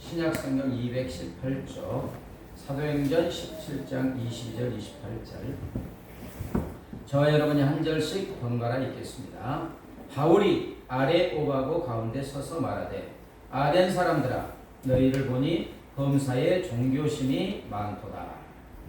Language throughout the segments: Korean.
신약성경 218쪽 사도행전 17장 22절 28절 저와 여러분이 한 절씩 번갈아 읽겠습니다. 바울이 아레오바고 가운데 서서 말하되 아덴 사람들아 너희를 보니 범사에 종교심이 많도다.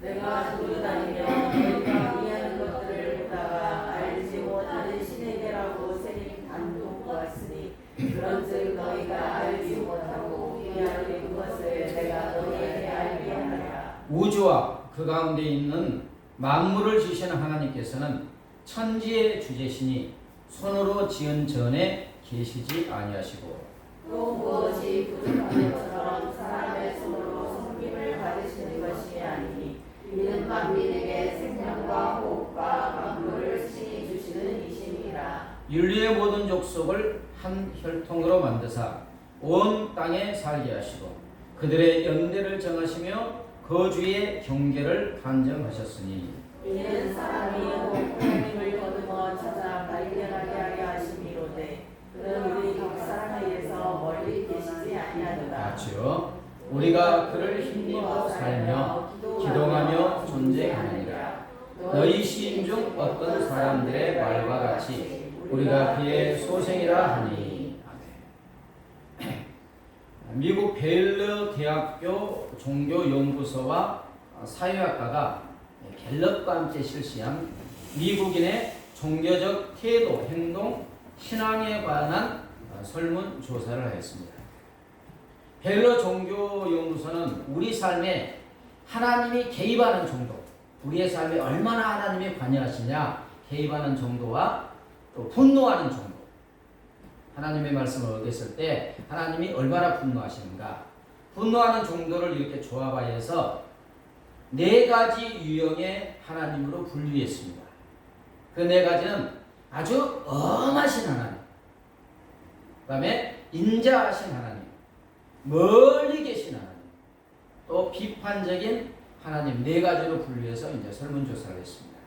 내가 돌아다니며 너희가 이해하는 것들을 보다가 알지 못하는 신에게라고 세린 단도 보았으니 그런즉 너희가 알지 못하고 이해하는 그것을 내가 너희에게 알게 하리라. 우주와 그 가운데 있는 만물을 지으시는 하나님께서는 천지의 주제시니 손으로 지은 전에 계시지 아니하시고 또 무엇이 부족한 것처럼 사람의 손으로 섬김을 받으시는 것이 아니니 이는 만민에게 생명과 호흡과 만물을 신이 주시는 이심이라. 인류의 모든 족속을 한 혈통으로 만드사 온 땅에 살게 하시고 그들의 연대를 정하시며 거주의 경계를 단정하셨으니 이는 사람이 하나님을 거두어 찾아 발견하게 하려 하심이로되 그는 우리 각 사람에게서 멀리 계시지 아니하도다. 맞죠? 우리가 그를 힘입어 살며 기동하며 존재하느니라. 너희 시인 중 어떤 사람들의 말과 같이 우리가 그의 소생이라 하니. 아멘. 미국 베일러 대학교 종교연구소와 사회학과가 갤럽과 함께 실시한 미국인의 종교적 태도, 행동, 신앙에 관한 설문조사를 하였습니다. 베일러 종교연구소는 우리 삶에 하나님이 개입하는 정도, 우리의 삶에 얼마나 하나님이 관여하시냐 개입하는 정도와 또 분노하는 정도, 하나님의 말씀을 어겼을 때 하나님이 얼마나 분노하시는가, 분노하는 정도를 이렇게 조합하여서 4가지 유형의 하나님으로 분류했습니다. 그 4가지는 아주 엄하신 하나님, 그 다음에 인자하신 하나님, 멀리 계신 하나님, 또 비판적인 하나님, 4가지로 분류해서 이제 설문조사를 했습니다.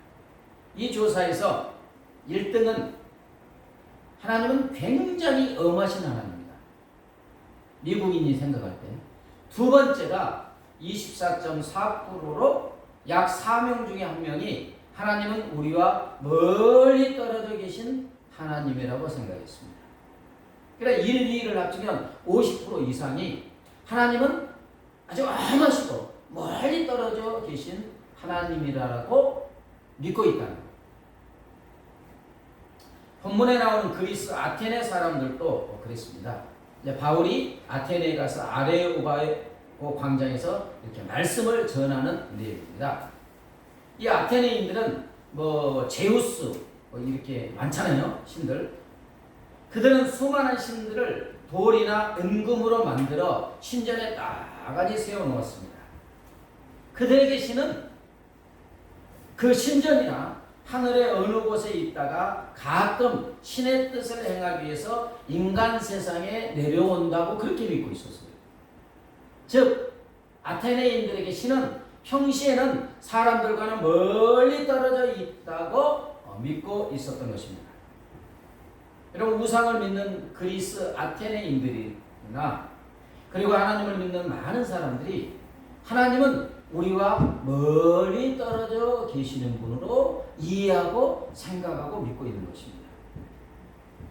이 조사에서 1등은 하나님은 굉장히 엄하신 하나님입니다. 미국인이 생각할 때. 두 번째가 24.4%로 약 4명 중에 1명이 하나님은 우리와 멀리 떨어져 계신 하나님이라고 생각했습니다. 그러니까 1, 2를 합치면 50% 이상이 하나님은 아주 엄하시고 멀리 떨어져 계신 하나님이라고 믿고 있다는 거예요. 본문에 나오는 그리스 아테네 사람들도 그랬습니다. 이제 바울이 아테네에 가서 아레오바고 광장에서 이렇게 말씀을 전하는 내용입니다. 이 아테네인들은 제우스 이렇게 많잖아요, 신들. 그들은 수많은 신들을 돌이나 은금으로 만들어 신전에 나가지 세워 놓았습니다. 그들에게 신은 그 신전이나 하늘의 어느 곳에 있다가 가끔 신의 뜻을 행하기 위해서 인간 세상에 내려온다고 그렇게 믿고 있었어요. 즉 아테네인들에게 신은 평시에는 사람들과는 멀리 떨어져 있다고 믿고 있었던 것입니다. 여러분, 우상을 믿는 그리스 아테네인들이나 그리고 하나님을 믿는 많은 사람들이 하나님은 우리와 멀리 떨어져 계시는 분으로 이해하고 생각하고 믿고 있는 것입니다.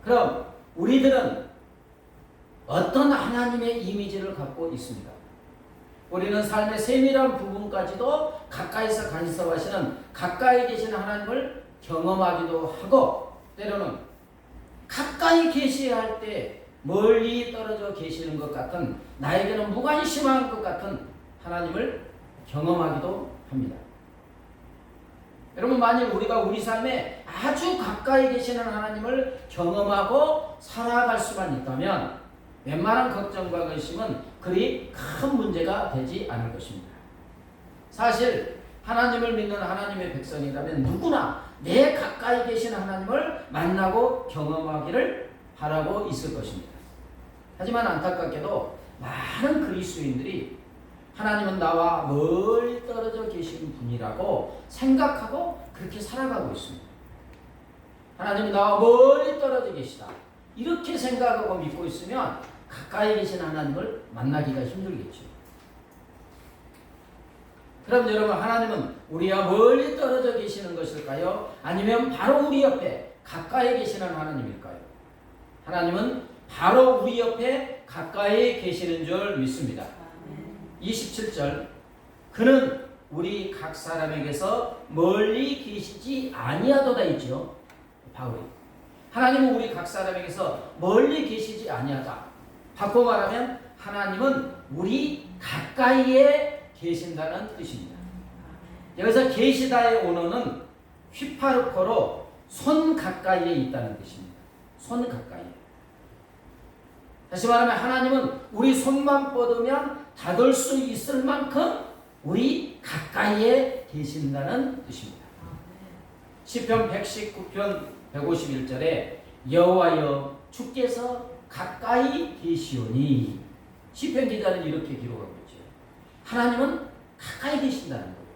그럼 우리들은 어떤 하나님의 이미지를 갖고 있습니다. 우리는 삶의 세밀한 부분까지도 가까이서 간섭하시는 가까이 계신 하나님을 경험하기도 하고, 때로는 가까이 계셔야 할 때 멀리 떨어져 계시는 것 같은, 나에게는 무관심한 것 같은 하나님을 경험하기도 합니다. 여러분, 만일 우리가 우리 삶에 아주 가까이 계시는 하나님을 경험하고 살아갈 수만 있다면 웬만한 걱정과 근심은 그리 큰 문제가 되지 않을 것입니다. 사실 하나님을 믿는 하나님의 백성이라면 누구나 내 가까이 계신 하나님을 만나고 경험하기를 바라고 있을 것입니다. 하지만 안타깝게도 많은 그리스도인들이 하나님은 나와 멀리 떨어져 계신 분이라고 생각하고 그렇게 살아가고 있습니다. 하나님은 나와 멀리 떨어져 계시다, 이렇게 생각하고 믿고 있으면 가까이 계신 하나님을 만나기가 힘들겠죠. 그럼 여러분, 하나님은 우리와 멀리 떨어져 계시는 것일까요? 아니면 바로 우리 옆에 가까이 계시는 하나님일까요? 하나님은 바로 우리 옆에 가까이 계시는 줄 믿습니다. 27절, 그는 우리 각 사람에게서 멀리 계시지 아니하도다 있죠. 바울이. 하나님은 우리 각 사람에게서 멀리 계시지 아니하다. 바꿔 말하면 하나님은 우리 가까이에 계신다는 뜻입니다. 여기서 계시다의 원어는 휘파르코로 손 가까이에 있다는 뜻입니다. 손 가까이. 다시 말하면 하나님은 우리 손만 뻗으면 닿을 수 있을 만큼 우리 가까이에 계신다는 뜻입니다. 시편 119편 151절에 여호와여 주께서 가까이 계시오니, 시편 기자는 이렇게 기록하고 있죠. 하나님은 가까이 계신다는 거예요.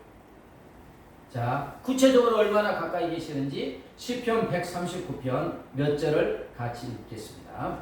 자, 구체적으로 얼마나 가까이 계시는지 시편 139편 몇 절을 같이 읽겠습니다.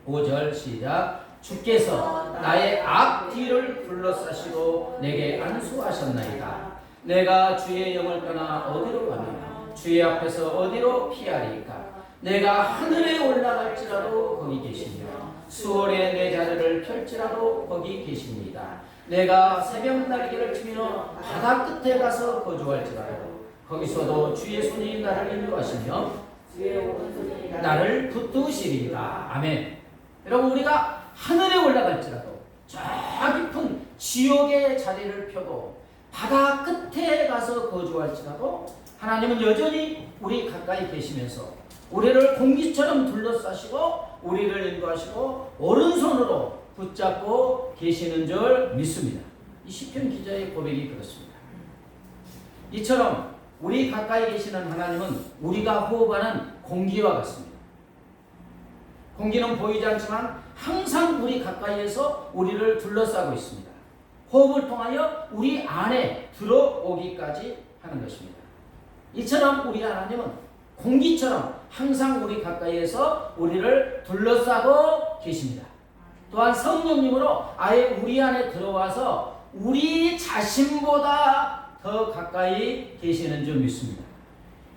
5절 시작. 주께서 나의 앞뒤를 둘러싸시고 내게 안수하셨나이다. 내가 주의 영을 떠나 어디로 가며 주의 앞에서 어디로 피하리까? 내가 하늘에 올라갈지라도 거기 계시며 수월에 내 자리를 펼지라도 거기 계십니다. 내가 새벽 날개를 치며 바다 끝에 가서 거주할지라도 거기서도 주의 손이 나를 인도하시며 주의 오른손이 나를 붙드시리이다. 아멘. 여러분, 우리가 하늘에 올라갈지라도 저 깊은 지옥의 자리를 펴고 바다 끝에 가서 거주할지라도 하나님은 여전히 우리 가까이 계시면서 우리를 공기처럼 둘러싸시고 우리를 인도하시고 오른손으로 붙잡고 계시는 줄 믿습니다. 이 시편 기자의 고백이 그렇습니다. 이처럼 우리 가까이 계시는 하나님은 우리가 호흡하는 공기와 같습니다. 공기는 보이지 않지만 항상 우리 가까이에서 우리를 둘러싸고 있습니다. 호흡을 통하여 우리 안에 들어오기까지 하는 것입니다. 이처럼 우리 하나님은 공기처럼 항상 우리 가까이에서 우리를 둘러싸고 계십니다. 또한 성령님으로 아예 우리 안에 들어와서 우리 자신보다 더 가까이 계시는 줄 믿습니다.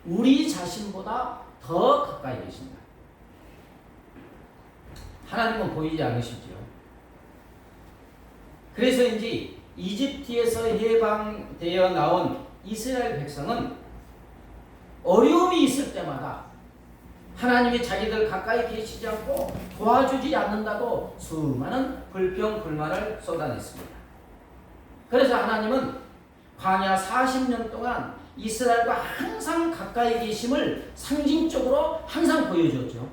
우리 자신보다 더 가까이 계십니다. 하나님은 보이지 않으시지요. 그래서인지 이집트에서 해방되어 나온 이스라엘 백성은 어려움이 있을 때마다 하나님이 자기들 가까이 계시지 않고 도와주지 않는다고 수많은 불평, 불만을 쏟아냈습니다. 그래서 하나님은 광야 40년 동안 이스라엘과 항상 가까이 계심을 상징적으로 항상 보여주었죠.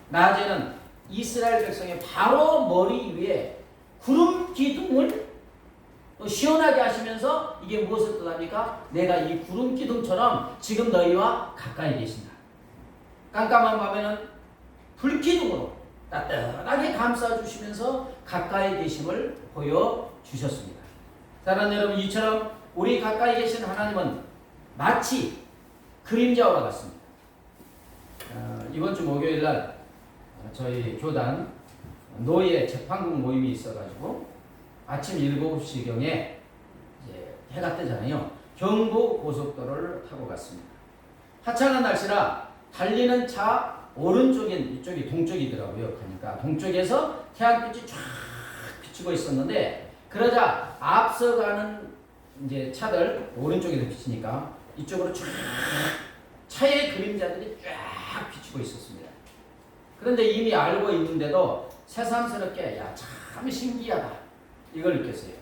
낮에는 이스라엘 백성의 바로 머리 위에 구름 기둥을 시원하게 하시면서 이게 무엇을 뜻합니까? 내가 이 구름 기둥처럼 지금 너희와 가까이 계신다. 깜깜한 밤에는 불기둥으로 따뜻하게 감싸주시면서 가까이 계심을 보여주셨습니다. 사랑하는 여러분, 이처럼 우리 가까이 계신 하나님은 마치 그림자와 같습니다. 이번 주 목요일 날 저희 교단 노예 재판국 모임이 있어가지고 아침 7시경에 이제 해가 뜨잖아요. 경부 고속도로를 타고 갔습니다. 화창한 날씨라 달리는 차 오른쪽엔, 이쪽이 동쪽이더라고요. 그러니까 동쪽에서 태양빛이 쫙 비추고 있었는데, 그러자 앞서가는 이제 차들 오른쪽에서 비치니까 이쪽으로 쫙 차의 그림자들이 쫙 비추고 있었습니다. 그런데 이미 알고 있는데도 새삼스럽게 야, 참 신기하다 이걸 느꼈어요.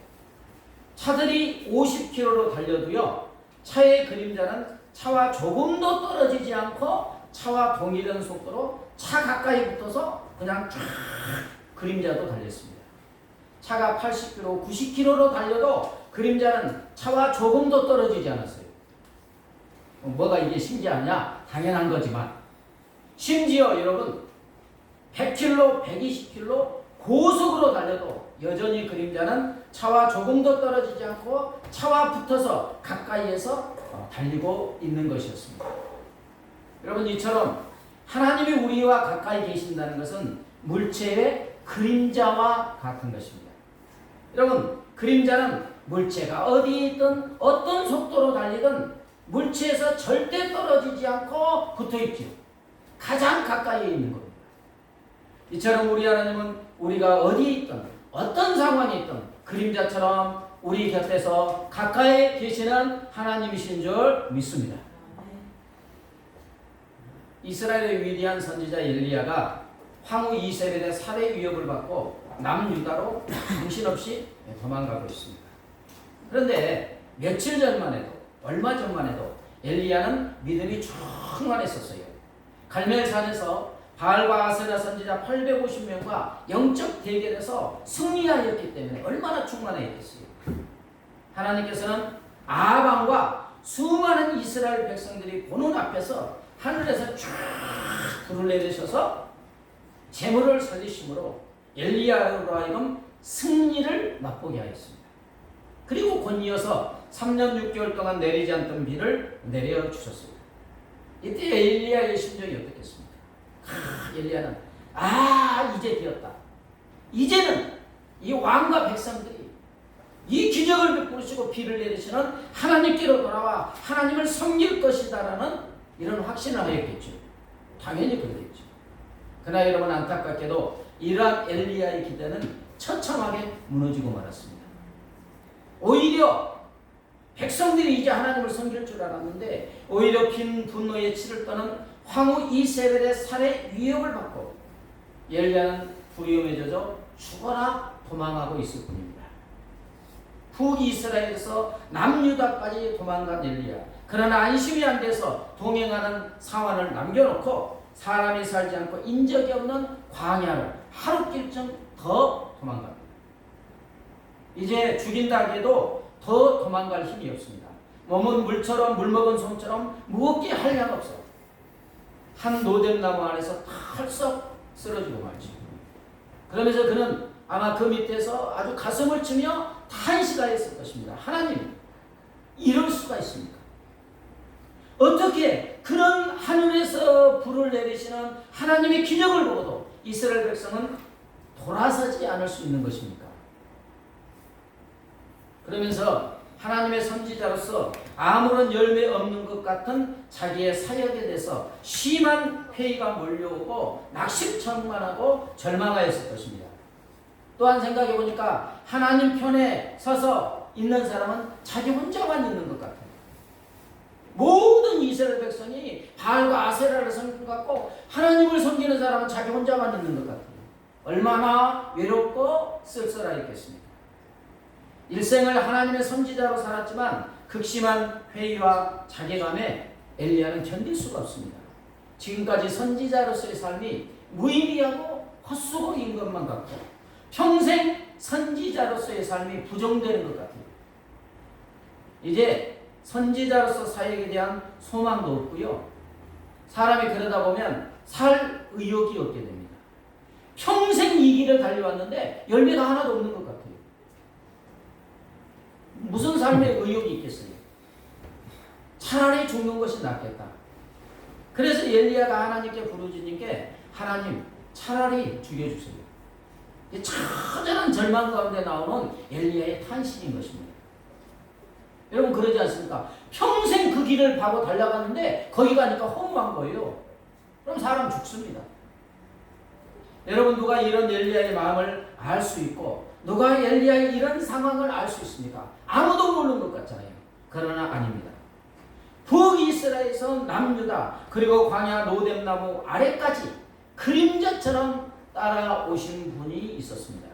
차들이 50km로 달려도요, 차의 그림자는 차와 조금도 떨어지지 않고 차와 동일한 속도로 차 가까이 붙어서 그냥 쫙 그림자도 달렸습니다. 차가 80km, 90km로 달려도 그림자는 차와 조금도 떨어지지 않았어요. 뭐가 이게 신기하냐? 당연한 거지만 심지어 여러분 100km, 120km 고속으로 달려도 여전히 그림자는 차와 조금도 떨어지지 않고 차와 붙어서 가까이에서 달리고 있는 것이었습니다. 여러분, 이처럼 하나님이 우리와 가까이 계신다는 것은 물체의 그림자와 같은 것입니다. 여러분, 그림자는 물체가 어디 있든 어떤 속도로 달리든 물체에서 절대 떨어지지 않고 붙어있죠. 가장 가까이에 있는 겁니다. 이처럼 우리 하나님은 우리가 어디 있든 어떤 상황이 있든 그림자처럼 우리 곁에서 가까이 계시는 하나님이신 줄 믿습니다. 이스라엘의 위대한 선지자 엘리야가 황후 이세벨의 살해 위협을 받고 남유다로 정신없이 도망가고 있습니다. 그런데 며칠 전만 해도, 얼마 전만 해도 엘리야는 믿음이 충만했었어요. 갈멜산에서 바알과 아세라 선지자 850명과 영적 대결에서 승리하였기 때문에 얼마나 충만했겠어요. 하나님께서는 아합 왕과 수많은 이스라엘 백성들이 보는 앞에서 하늘에서 쫙 불을 내리셔서 재물을 살리심으로 엘리야로 하여금 승리를 맛보게 하였습니다. 그리고 곧이어서 3년 6개월 동안 내리지 않던 비를 내려주셨습니다. 이때 엘리야의 심정이 어떻겠습니까? 엘리야는 이제 되었다. 이제는 이 왕과 백성들이 이 기적을 베푸시고 비를 내리시는 하나님께로 돌아와 하나님을 섬길 것이다라는 이런 확신을 하였겠죠. 당연히 그러겠죠. 그러나 여러분, 안타깝게도 이러한 엘리야의 기대는 처참하게 무너지고 말았습니다. 오히려 백성들이 이제 하나님을 섬길 줄 알았는데 오히려 빈 분노의 치를 떠는 황후 이세벨의 살해 위협을 받고 엘리야는 두려움에 젖어 죽어나 도망하고 있을 뿐입니다. 북이스라엘에서 남유다까지 도망간 엘리야. 그러나 안심이 안 돼서 동행하는 상황을 남겨놓고 사람이 살지 않고 인적이 없는 광야로 하루길쯤 더 도망갑니다. 이제 죽인다 해도 더 도망갈 힘이 없습니다. 몸은 물처럼 물먹은 솜처럼 무겁게 한량 없어. 한 노뎀나무 안에서 털썩 쓰러지고 말죠. 그러면서 그는 아마 그 밑에서 아주 가슴을 치며 탄식하 했을 것입니다. 하나님, 이럴 수가 있습니까? 어떻게 그런 하늘에서 불을 내리시는 하나님의 기적을 보고도 이스라엘 백성은 돌아서지 않을 수 있는 것입니까? 그러면서 하나님의 선지자로서 아무런 열매 없는 것 같은 자기의 사역에 대해서 심한 회의가 몰려오고 낙심천만하고 절망하였을 것입니다. 또한 생각해 보니까 하나님 편에 서서 있는 사람은 자기 혼자만 있는 것 같아요. 모든 이스라엘 백성이 바알과 아세라를 섬기는 것 같고 하나님을 섬기는 사람은 자기 혼자만 있는 것 같아요. 얼마나 외롭고 쓸쓸하였겠습니까? 일생을 하나님의 선지자로 살았지만 극심한 회의와 자괴감에 엘리야는 견딜 수가 없습니다. 지금까지 선지자로서의 삶이 무의미하고 헛수고인 것만 같고 평생 선지자로서의 삶이 부정되는 것 같아요. 이제 선지자로서 사역에 대한 소망도 없고요. 사람이 그러다 보면 살 의욕이 없게 됩니다. 평생 이 길을 달려왔는데 열매가 하나도 없는 것 같아요. 무슨 삶의 의욕이 있겠어요? 차라리 죽는 것이 낫겠다. 그래서 엘리야가 하나님께 부르짖는 게 하나님, 차라리 죽여주세요. 처절한 절망 가운데 나오는 엘리야의 탄식인 것입니다. 여러분 그러지 않습니까? 평생 그 길을 가고 달려갔는데 거기 가니까 허무한 거예요. 그럼 사람 죽습니다. 여러분 누가 이런 엘리야의 마음을 알 수 있고 누가 엘리야의 이런 상황을 알 수 있습니까? 아무도 모르는 것 같잖아요. 그러나 아닙니다. 북이스라엘에서 남유다 그리고 광야 노뎀나무 아래까지 그림자처럼 따라오신 분이 있었습니다.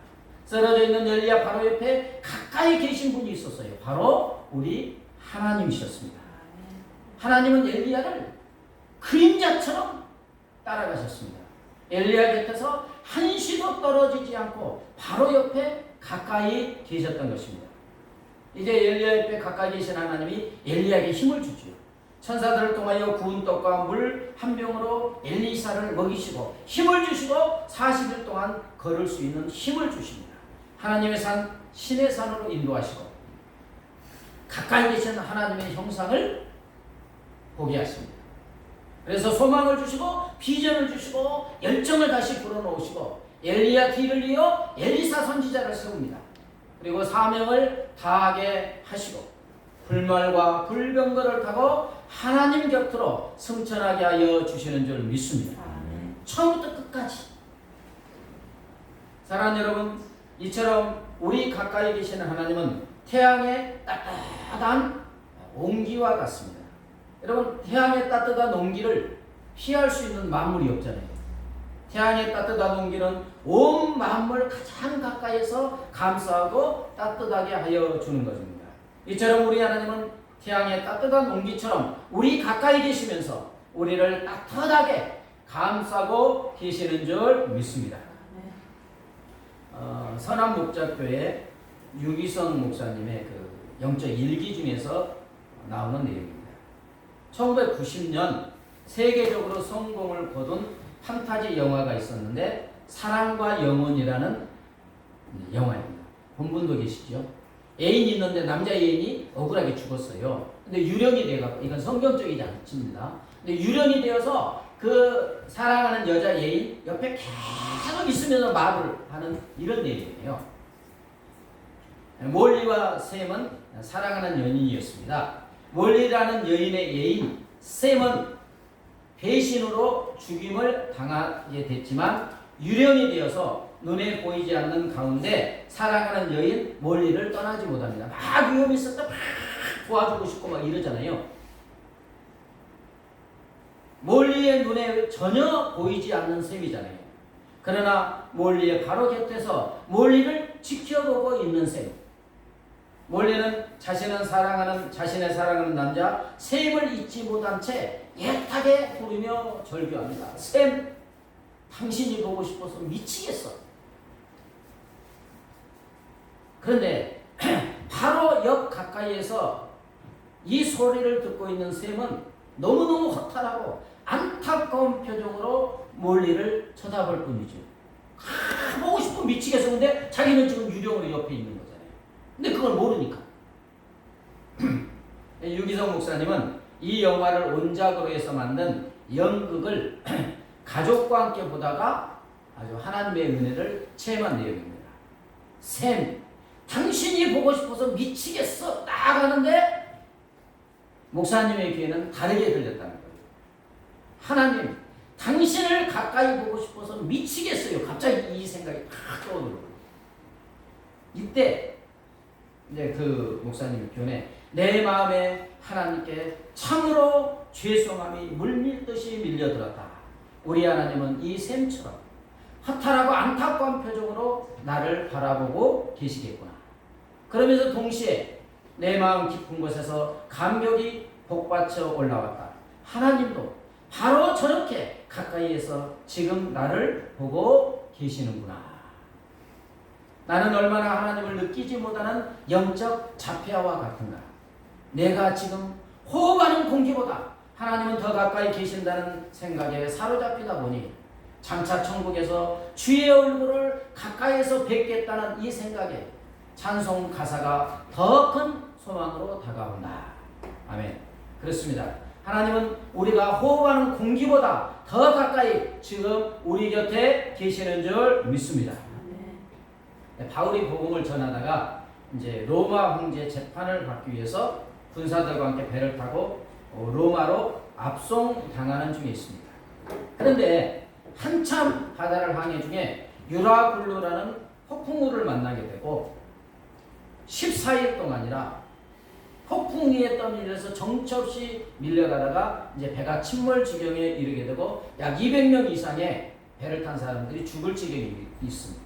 쓰러져 있는 엘리야 바로 옆에 가까이 계신 분이 있었어요. 바로 우리 하나님이셨습니다. 하나님은 엘리야를 그림자처럼 따라가셨습니다. 엘리야 곁에서 한시도 떨어지지 않고 바로 옆에 가까이 계셨던 것입니다. 이제 엘리야 옆에 가까이 계신 하나님이 엘리야에게 힘을 주죠. 천사들을 통하여 구운 떡과 물 한 병으로 엘리사를 먹이시고 힘을 주시고 40일 동안 걸을 수 있는 힘을 주십니다. 하나님의 산 신의 산으로 인도하시고 가까이 계신 하나님의 형상을 보게 하십니다. 그래서 소망을 주시고 비전을 주시고 열정을 다시 불어넣으시고 엘리야 뒤를 이어 엘리사 선지자를 세웁니다. 그리고 사명을 다하게 하시고 불말과 불병거를 타고 하나님 곁으로 승천하게 하여 주시는 줄 믿습니다. 처음부터 끝까지. 사랑하는 여러분, 이처럼 우리 가까이 계시는 하나님은 태양의 따뜻한 온기와 같습니다. 여러분, 태양의 따뜻한 온기를 피할 수 있는 만물이 없잖아요. 태양의 따뜻한 온기는 온 만물 가장 가까이서 감싸고 따뜻하게 하여 주는 것입니다. 이처럼 우리 하나님은 태양의 따뜻한 온기처럼 우리 가까이 계시면서 우리를 따뜻하게 감싸고 계시는 줄 믿습니다. 선한목자교회 유기성 목사님의 그 영적 일기 중에서 나오는 내용입니다. 1990년 세계적으로 성공을 거둔 판타지 영화가 있었는데 사랑과 영혼이라는 영화입니다. 본 분도 계시죠? 애인이 있는데 남자 애인이 억울하게 죽었어요. 근데 유령이 돼갖고, 이건 성경적이지 않습니다. 근데 유령이 되어서 그 사랑하는 여자 애인 옆에 계속 있으면서 말을 하는 이런 내용이에요. 몰리와 샘은 사랑하는 연인이었습니다. 몰리라는 여인의 애인 샘은 배신으로 죽임을 당하게 됐지만 유령이 되어서 눈에 보이지 않는 가운데 사랑하는 여인 몰리를 떠나지 못합니다. 막 위험이 있을 때 막 도와주고 싶고 막 이러잖아요. 몰리의 눈에 전혀 보이지 않는 셈이잖아요. 그러나 몰리의 바로 곁에서 몰리를 지켜보고 있는 셈. 몰리는 자신의 사랑하는 남자 샘을 잊지 못한 채 애타게 부르며 절규합니다. 샘, 당신이 보고 싶어서 미치겠어. 그런데 바로 옆 가까이에서 이 소리를 듣고 있는 샘은 너무너무 허탈하고 안타까운 표정으로 몰리를 쳐다볼 뿐이죠. 보고 싶으면 미치겠어. 근데 자기는 지금 유령으로 옆에 있는 거잖아요. 근데 그걸 모르니까. 유기성 목사님은 이 영화를 원작으로 해서 만든 연극을 가족과 함께 보다가 아주 하나님의 은혜를 체험한 내용입니다. 샘, 당신이 보고 싶어서 미치겠어. 딱 하는데 목사님의 귀에는 다르게 들렸다는 거예요. 하나님, 당신을 가까이 보고 싶어서 미치겠어요. 갑자기 이 생각이 탁 떠오르고. 이때 이제 그 목사님의 표현에 내 마음에 하나님께 참으로 죄송함이 물밀듯이 밀려들었다. 우리 하나님은 이 샘처럼 허탈하고 안타까운 표정으로 나를 바라보고 계시겠구나. 그러면서 동시에 내 마음 깊은 곳에서 감격이 복받쳐 올라왔다. 하나님도 바로 저렇게 가까이에서 지금 나를 보고 계시는구나. 나는 얼마나 하나님을 느끼지 못하는 영적 자폐아와 같은가. 내가 지금 호흡하는 공기보다 하나님은 더 가까이 계신다는 생각에 사로잡히다 보니 장차 천국에서 주의 얼굴을 가까이에서 뵙겠다는 이 생각에 찬송 가사가 더 큰 소망으로 다가온다. 아멘. 그렇습니다. 하나님은 우리가 호흡하는 공기보다 더 가까이 지금 우리 곁에 계시는 줄 믿습니다. 바울이 복음을 전하다가 이제 로마 황제 재판을 받기 위해서 군사들과 함께 배를 타고 로마로 압송당하는 중에 있습니다. 그런데 한참 바다를 항해 중에 유라굴루라는 폭풍우를 만나게 되고 14일 동안이라 폭풍 위에 떠밀려서 정처 없이 밀려가다가 이제 배가 침몰 지경에 이르게 되고 약 200명 이상의 배를 탄 사람들이 죽을 지경이 있습니다.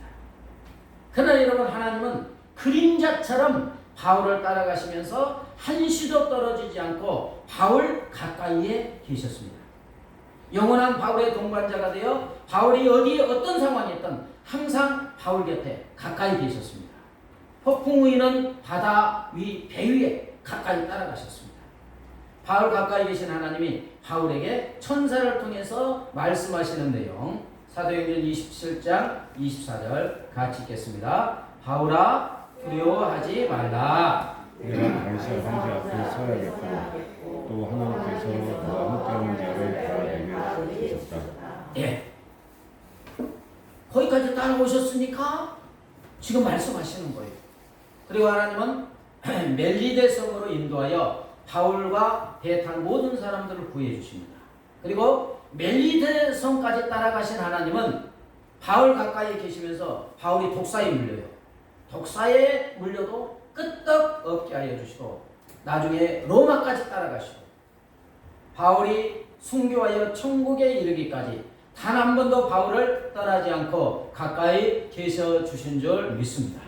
그러나 여러분, 하나님은 그림자처럼 바울을 따라가시면서 한시도 떨어지지 않고 바울 가까이에 계셨습니다. 영원한 바울의 동반자가 되어 바울이 어떤 상황이었든 항상 바울 곁에 가까이 계셨습니다. 폭풍 위는 바다 위 배 위에 가까이 따라가셨습니다. 바울 가까이 계신 하나님이 바울에게 천사를 통해서 말씀하시는 내용, 사도행전 27장 24절 같이 읽겠습니다. 바울아 두려워하지 말라. 내가 당신 황제 앞에 서야겠다. 또 하나님께서 아무 때문에 자를 주셨다. 예. 거기까지 따라오셨으니까 지금 말씀하시는 거예요. 그리고 하나님은 멜리데성으로 인도하여 바울과 베탄 모든 사람들을 구해 주십니다. 그리고 멜리데성까지 따라가신 하나님은 바울 가까이 계시면서 바울이 독사에 물려요. 독사에 물려도 끄떡 없게 하여 주시고 나중에 로마까지 따라가시고 바울이 순교하여 천국에 이르기까지 단 한 번도 바울을 떠나지 않고 가까이 계셔 주신 줄 믿습니다.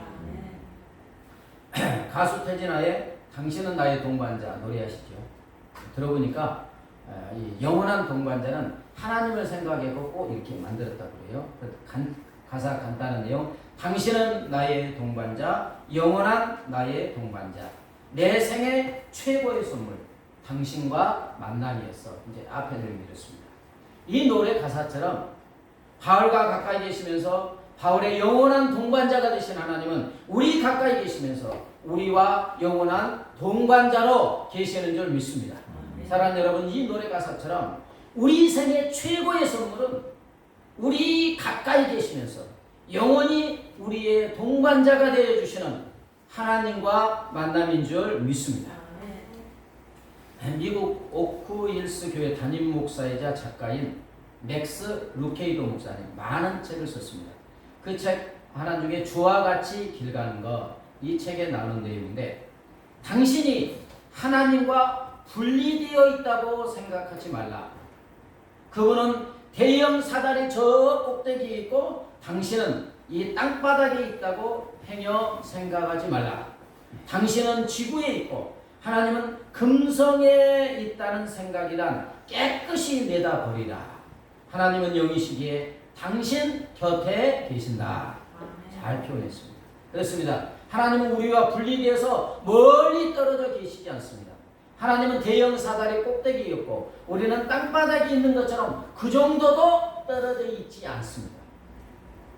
가수 태진아의 당신은 나의 동반자 노래하시죠. 들어보니까 이 영원한 동반자는 하나님을 생각하고 꼭 이렇게 만들었다고 그래요. 가사 간단한 내용. 당신은 나의 동반자, 영원한 나의 동반자. 내 생의 최고의 선물, 당신과 만남이었어. 이제 앞에 내용이 이렇습니다. 이 노래 가사처럼 바울과 가까이 계시면서 바울의 영원한 동반자가 되신 하나님은 우리 가까이 계시면서 우리와 영원한 동반자로 계시는 줄 믿습니다. 사랑하는 여러분, 이 노래 가사처럼 우리 생의 최고의 선물은 우리 가까이 계시면서 영원히 우리의 동반자가 되어주시는 하나님과 만남인 줄 믿습니다. 미국 오크힐스 교회 담임 목사이자 작가인 맥스 루케이도 목사님 많은 책을 썼습니다. 그 책 하나 중에 주와 같이 길 가는 것, 이 책에 나오는 내용인데 당신이 하나님과 분리되어 있다고 생각하지 말라. 그분은 대형 사다리 저 꼭대기에 있고 당신은 이 땅바닥에 있다고 행여 생각하지 말라. 당신은 지구에 있고 하나님은 금성에 있다는 생각이란 깨끗이 내다버리라. 하나님은 영이시기에 당신 곁에 계신다. 잘 표현했습니다. 그렇습니다. 하나님은 우리와 분리되어서 멀리 떨어져 계시지 않습니다. 하나님은 대형 사다리 꼭대기였고 우리는 땅바닥에 있는 것처럼 그 정도도 떨어져 있지 않습니다.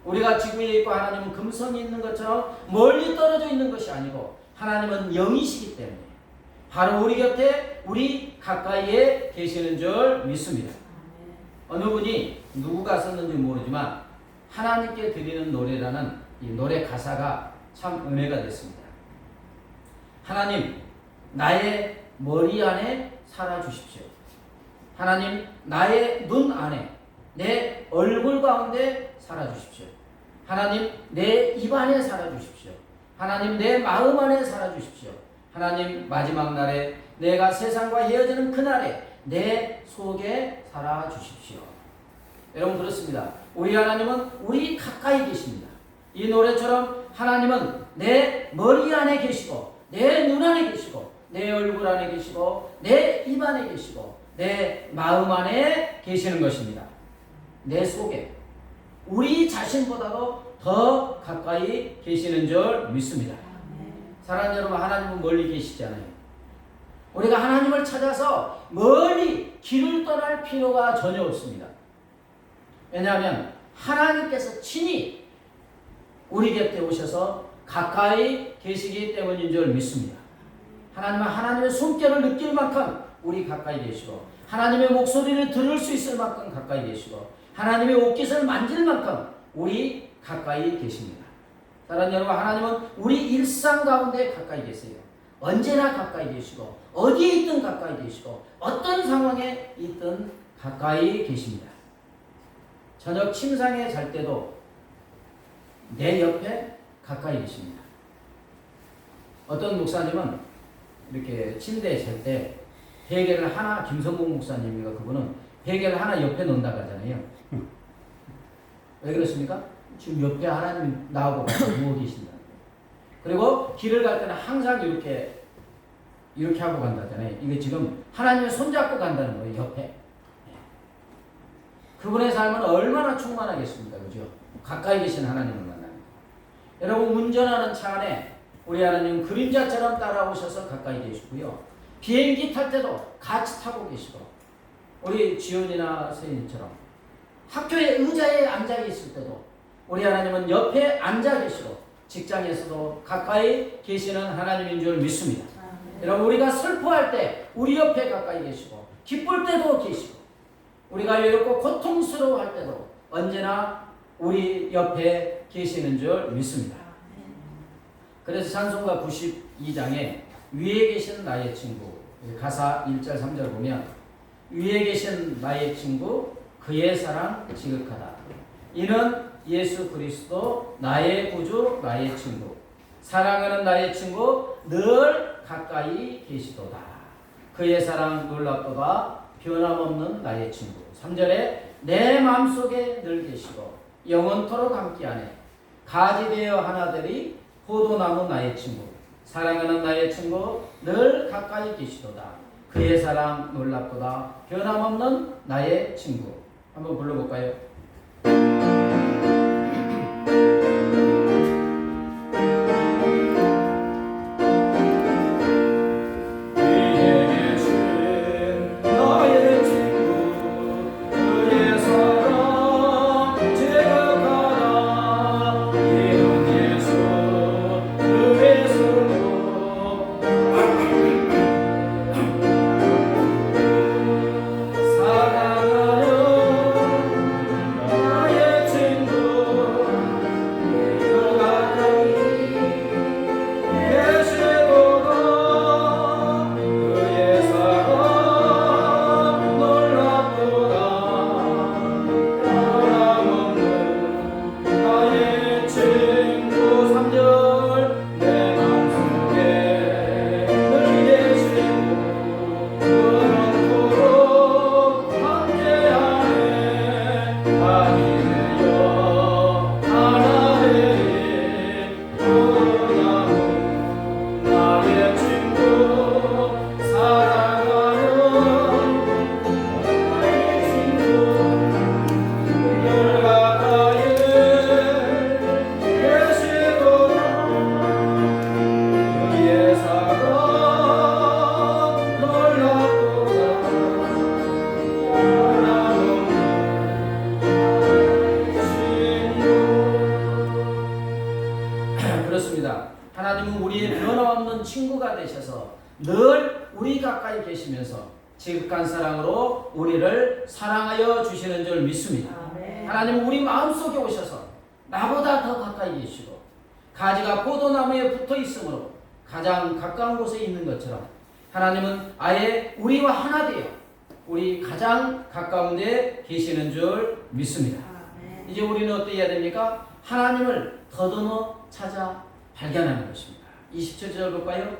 우리가 지구에 있고 하나님은 금성에 있는 것처럼 멀리 떨어져 있는 것이 아니고 하나님은 영이시기 때문에 바로 우리 곁에 우리 가까이에 계시는 줄 믿습니다. 어느 분이 누구가 썼는지 모르지만 하나님께 드리는 노래라는 이 노래 가사가 참 은혜가 됐습니다. 하나님, 나의 머리 안에 살아주십시오. 하나님, 나의 눈 안에, 내 얼굴 가운데 살아주십시오. 하나님, 내 입 안에 살아주십시오. 하나님, 내 마음 안에 살아주십시오. 하나님, 마지막 날에 내가 세상과 헤어지는 그날에 내 속에 살아주십시오. 여러분 그렇습니다. 우리 하나님은 우리 가까이 계십니다. 이 노래처럼 하나님은 내 머리 안에 계시고 내 눈 안에 계시고 내 얼굴 안에 계시고 내 입 안에 계시고 내 마음 안에 계시는 것입니다. 내 속에 우리 자신보다도 더 가까이 계시는 줄 믿습니다. 사랑하는 여러분, 하나님은 멀리 계시잖아요. 우리가 하나님을 찾아서 멀리 길을 떠날 필요가 전혀 없습니다. 왜냐하면 하나님께서 친히 우리 곁에 오셔서 가까이 계시기 때문인 줄 믿습니다. 하나님은 하나님의 손길을 느낄 만큼 우리 가까이 계시고 하나님의 목소리를 들을 수 있을 만큼 가까이 계시고 하나님의 옷깃을 만질 만큼 우리 가까이 계십니다. 사랑하는 여러분, 하나님은 우리 일상 가운데 가까이 계세요. 언제나 가까이 계시고 어디에 있든 가까이 계시고 어떤 상황에 있든 가까이 계십니다. 저녁 침상에 잘 때도 내 옆에 가까이 계십니다. 어떤 목사님은 이렇게 침대에 잘 때 베개를 하나, 김성국 목사님이가 그분은 베개를 하나 옆에 놓는다고 하잖아요. 왜 그렇습니까? 지금 옆에 하나님 나하고 누워 계신다. 그리고 길을 갈 때는 항상 이렇게 하고 간다잖아요. 이게 지금 하나님의 손잡고 간다는 거예요. 옆에. 그분의 삶은 얼마나 충만하겠습니까? 그죠? 가까이 계신 하나님을 만나는 거예요. 여러분, 운전하는 차 안에 우리 하나님 그림자처럼 따라오셔서 가까이 계시고요. 비행기 탈 때도 같이 타고 계시고 우리 지훈이나 세인처럼 학교의 의자에 앉아 있을 때도 우리 하나님은 옆에 앉아 계시고 직장에서도 가까이 계시는 하나님인 줄 믿습니다. 여러분 우리가 슬퍼할 때 우리 옆에 가까이 계시고 기쁠 때도 계시고 우리가 외롭고 고통스러워할 때도 언제나 우리 옆에 계시는 줄 믿습니다. 그래서 찬송가 92장에 위에 계신 나의 친구 가사 1절 3절 보면 위에 계신 나의 친구 그의 사랑 지극하다. 이는 예수 그리스도 나의 구주 나의 친구 사랑하는 나의 친구 늘 가까이 계시도다. 그의 사랑 놀랍도다. 변함없는 나의 친구 3절에 내 마음속에 늘 계시고 영원토록 함께하네. 가지 되어 하나 되리 포도나무 나의 친구 사랑하는 나의 친구 늘 가까이 계시도다. 그의 사랑 놀랍도다. 변함없는 나의 친구. 한번 불러볼까요? 하나님은 우리의 변함없는 친구가 되셔서 늘 우리 가까이 계시면서 지극한 사랑으로 우리를 사랑하여 주시는 줄 믿습니다. 하나님은 우리 마음속에 오셔서 나보다 더 가까이 계시고 가지가 포도나무에 붙어 있으므로 가장 가까운 곳에 있는 것처럼 하나님은 아예 우리와 하나 되어 우리 가장 가까운 데 계시는 줄 믿습니다. 이제 우리는 어떻게 해야 됩니까? 하나님을 더듬어 찾아 발견하는 것입니다. 27절 볼까요?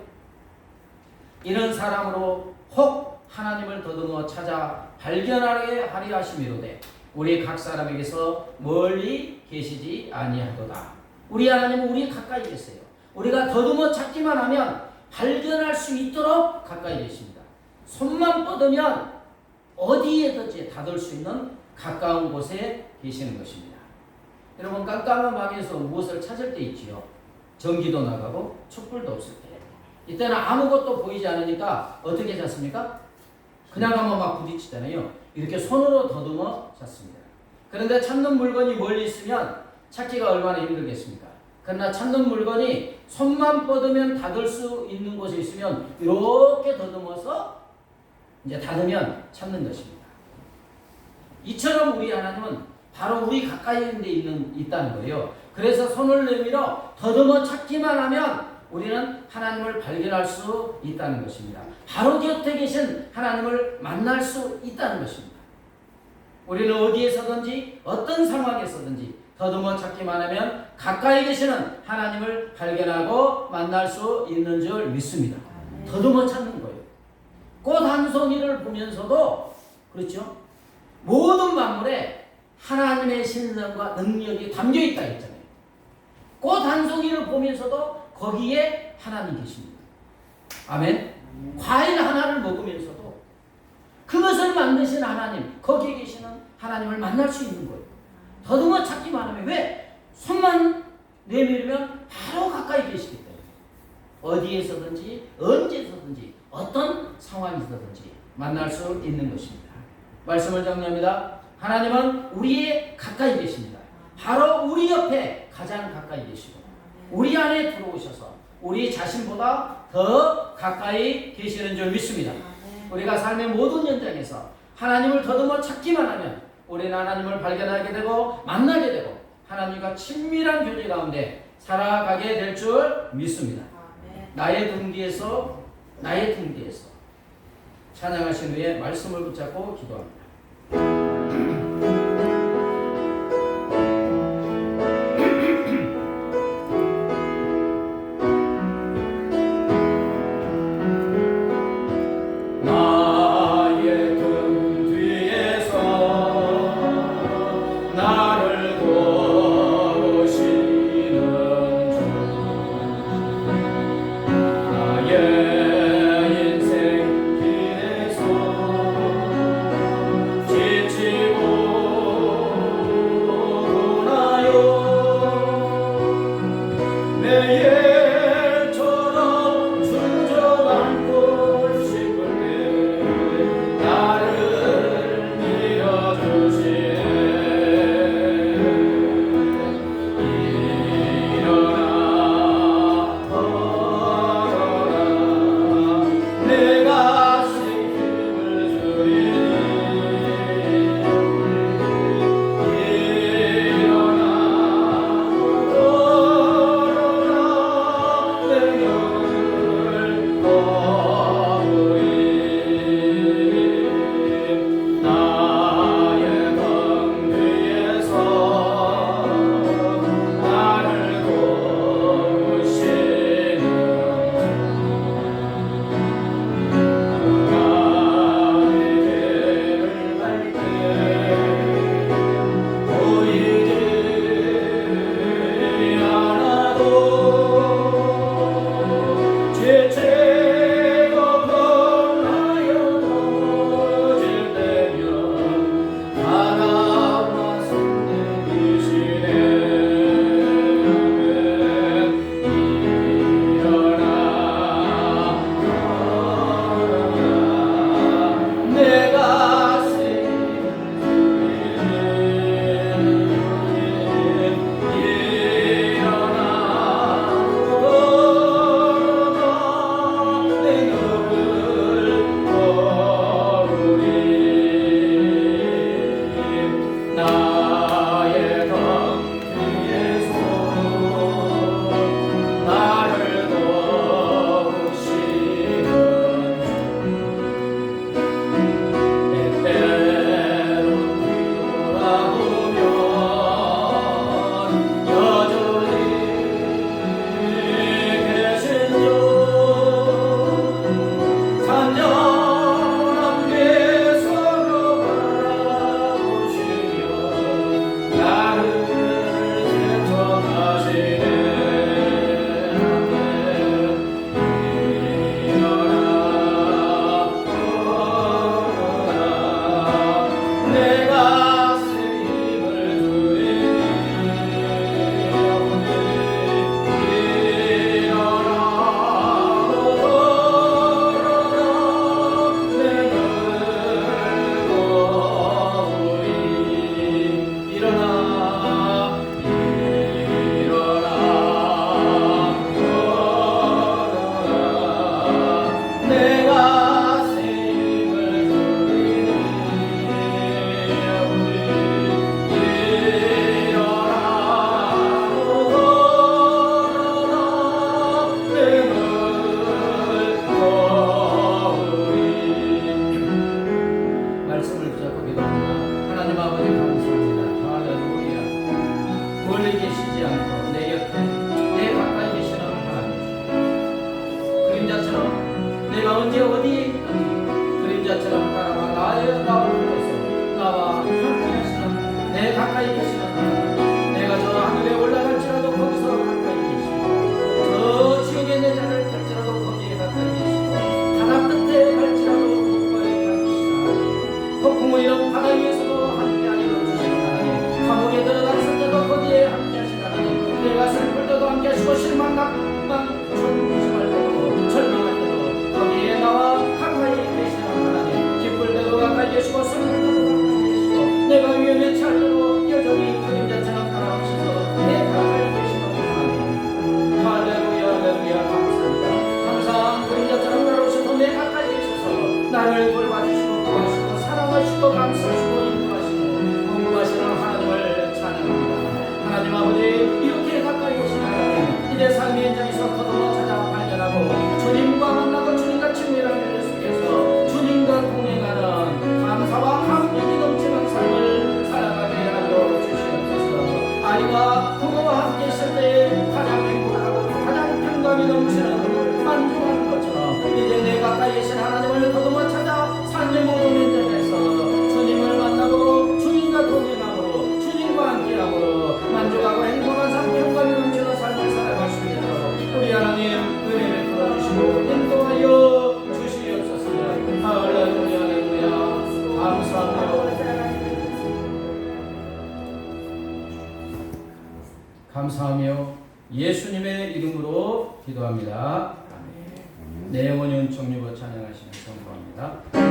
이런 사람으로 혹 하나님을 더듬어 찾아 발견하게 하려 하심이로되 우리 각 사람에게서 멀리 계시지 아니하도다. 우리 하나님은 우리 가까이 계세요. 우리가 더듬어 찾기만 하면 발견할 수 있도록 가까이 계십니다. 손만 뻗으면 어디에든지 닿을 수 있는 가까운 곳에 계시는 것입니다. 여러분 깜깜한 방에서 무엇을 찾을 때 있지요. 전기도 나가고 촛불도 없을 때 이때는 아무것도 보이지 않으니까 어떻게 찾습니까? 그냥 한번 막 부딪히잖아요. 이렇게 손으로 더듬어 찾습니다. 그런데 찾는 물건이 멀리 있으면 찾기가 얼마나 힘들겠습니까? 그러나 찾는 물건이 손만 뻗으면 닿을 수 있는 곳에 있으면 이렇게 더듬어서 이제 닿으면 찾는 것입니다. 이처럼 우리 하나님은 바로 우리 가까이 있는 데 있다는 거예요. 그래서 손을 내밀어 더듬어 찾기만 하면 우리는 하나님을 발견할 수 있다는 것입니다. 바로 곁에 계신 하나님을 만날 수 있다는 것입니다. 우리는 어디에서든지 어떤 상황에서든지 더듬어 찾기만 하면 가까이 계시는 하나님을 발견하고 만날 수 있는 줄 믿습니다. 더듬어 찾는 거예요. 꽃 한 송이를 보면서도 그렇죠? 모든 만물에 하나님의 신성과 능력이 담겨 있다 했잖아요. 꽃 한 송이를 보면서도 거기에 하나님 계십니다. 아멘. 과일 하나를 먹으면서도 그것을 만드신 하나님, 거기에 계시는 하나님을 만날 수 있는 거예요. 더듬어 찾기만 하면 왜? 손만 내밀면 바로 가까이 계시기 때문에 어디에서든지 언제서든지 어떤 상황에서든지 만날 수 있는 것입니다. 말씀을 정리합니다. 하나님은 우리의 가까이 계십니다. 바로 우리 옆에 가장 가까이 계시고 우리 안에 들어오셔서 우리 자신보다 더 가까이 계시는 줄 믿습니다. 우리가 삶의 모든 현장에서 하나님을 더듬어 찾기만 하면 우리는 하나님을 발견하게 되고 만나게 되고 하나님과 친밀한 교제 가운데 살아가게 될 줄 믿습니다. 나의 등 뒤에서 찬양하신 후에 말씀을 붙잡고 기도합니다. 실망, 낙망, 절망할 때도 거기에 나와 평강이 넘치는 만족하는 것처럼 이제 내 가까이 계신 하나님을 더듬어 찾아 삶의 모든 현장에서 주님을 만나고 주님과 동행함으로 주님과 함께함으로 만족하고 행복한 삶 평강이 넘치는 삶을 살아갈 수 있도록 우리 하나님 은혜를 풀어주시고 인도하여 주시옵소서. 할렐루야 할렐루야. 감사하며 예수님의 이름으로 기도합니다. 내 영혼이 은총유고 찬양하시는 성도합니다.